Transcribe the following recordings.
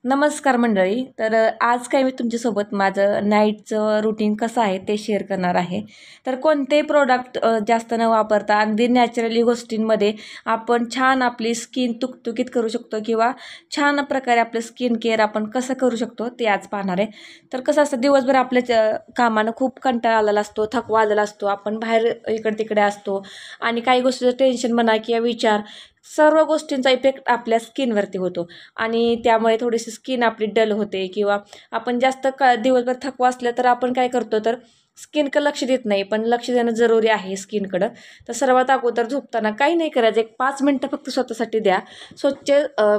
नमस्कार मंडळी. तर आज काय मी तुमच्यासोबत माझं नाईटचं रुटीन कसं आहे ते शेअर करणार आहे. तर कोणतेही प्रोडक्ट जास्त न वापरता अगदी नॅचरली गोष्टींमध्ये आपण छान आपली स्किन तुकतुकीत करू शकतो किंवा छान प्रकारे आपलं स्किन केअर आपण कसं करू शकतो ते आज पाहणार आहे. तर कसं असतं, दिवसभर आपल्या कामानं खूप कंटाळा आलेला असतो, थकवा आलेला असतो, आपण बाहेर इकडे तिकडे असतो आणि काही गोष्टीचं टेन्शन म्हणा किंवा विचार, सर्व गोष्टींचा इफेक्ट आपल्या स्किनवरती होतो आणि त्यामुळे थोडीशी स्किन आपली डल होते किंवा आपण जास्त दिवसभर थकवा असलं तर आपण काय करतो, तर स्किनकडं लक्ष देत नाही. पण लक्ष देणं जरुरी आहे स्किनकडं. तर सर्वात अगोदर झोपताना काही नाही करायचं, एक 5 मिनटं फक्त स्वतःसाठी द्या. स्वच्छ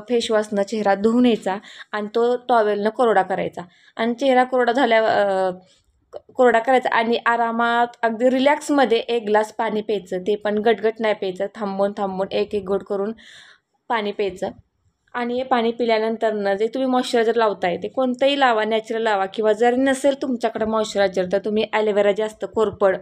फेसवॉशनं चेहरा धुवून यायचा आणि तो टॉवेलनं कोरडा करायचा आणि चेहरा कोरडा झाल्यावर कोरडा करायचा आणि आरामात अगदी रिलॅक्समध्ये 1 ग्लास पाणी प्यायचं. ते पण गटगट नाही प्यायचं, थांबून थांबून एक एक घोट करून पाणी प्यायचं. आणि हे पाणी पिल्यानंतरनं जे तुम्ही मॉइश्चरायझर लावताय ते कोणतंही लावा, नॅचरल लावा किंवा जरी नसेल तुमच्याकडं मॉइश्चरायझर तर तुम्ही ॲलोवेरा जे असतं कोरफड,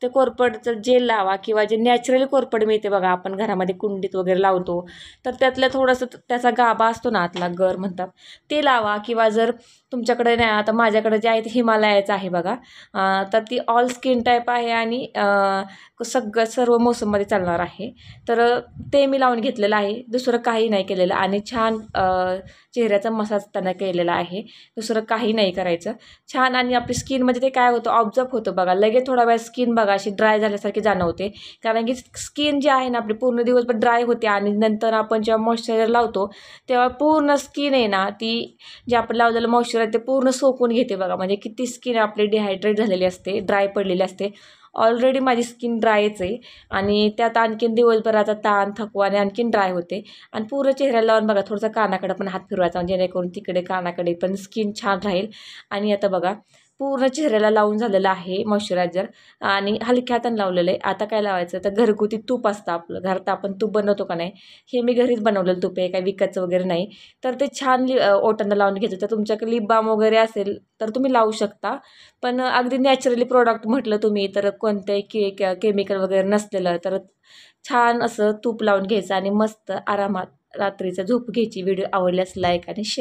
ते कोरफडचं जेल लावा किंवा जे नॅचरल कोरफड मिळते बघा, आपण घरामध्ये कुंडीत वगैरे लावतो, तर त्यातलं थोडंसं त्याचा गाभा असतो ना, आतला गर म्हणतात, ते लावा. किंवा जर तुमच्याकडे नाही, आता माझ्याकडे जे आहे ते हिमालयाचं आहे बघा, तर ती ऑल स्किन टाईप आहे आणि सर्व मोसममध्ये चालणार आहे. तर ते मी लावून घेतलेलं आहे, दुसरं काही नाही केलेलं आणि छान चेहऱ्याचा मसाज त्यांना केलेला आहे. दुसरं काही नाही करायचं. छान आणि आपली स्किनमध्ये ते काय होतं, ऑब्झर्व होतं बघा, लगेच थोडा वेळ स्किन बघा अशी ड्राय झाल्यासारखी जाणवते. कारण की स्किन जी आहे ना आपली पूर्ण दिवसभर ड्राय होते आणि नंतर आपण जेव्हा मॉइश्चरायझर लावतो तेव्हा पूर्ण स्किन आहे ना, ती जे आपण लावलेलं मॉइश्चरायझर ते पूर्ण सोकून घेते बघा. म्हणजे किती स्किन आपली डिहायड्रेट झालेली असते, ड्राय पडलेली असते. ऑलरेडी माझी स्किन ड्रायच आहे आणि त्यात आणखीन दिवसभराचा ताण थकवाने आणखीन ड्राय होते. आणि पूर्ण चेहऱ्याला लावून बघा, थोडंसं कानाकडे पण हात फिरवायचा जेणेकरून तिकडे कानाकडे पण स्किन छान राहील. आणि आता बघा पूर्ण चेहऱ्याला लावून झालेलं आहे मॉइश्चरायझर आणि हलक्या हातानं लावलेलं आहे. आता काय लावायचं, तर घरगुती तूप असतं आपलं, घरात आपण तूप बनवतो का नाही, हे मी घरीच बनवलेलं तूप आहे, काही विकतचं वगैरे नाही. तर ते छान ओठांना लावून घ्यायचं. तर तुमच्याकडे लिप बाम वगैरे असेल तर तुम्ही लावू शकता. पण अगदी नॅचरली प्रोडक्ट म्हटलं तुम्ही तर कोणत्याही केमिकल वगैरे नसलेलं, तर छान असं तूप लावून घ्यायचं आणि मस्त आरामात रात्रीचं झोप घ्यायची. व्हिडिओ आवडल्यास लाईक आणि शेअर.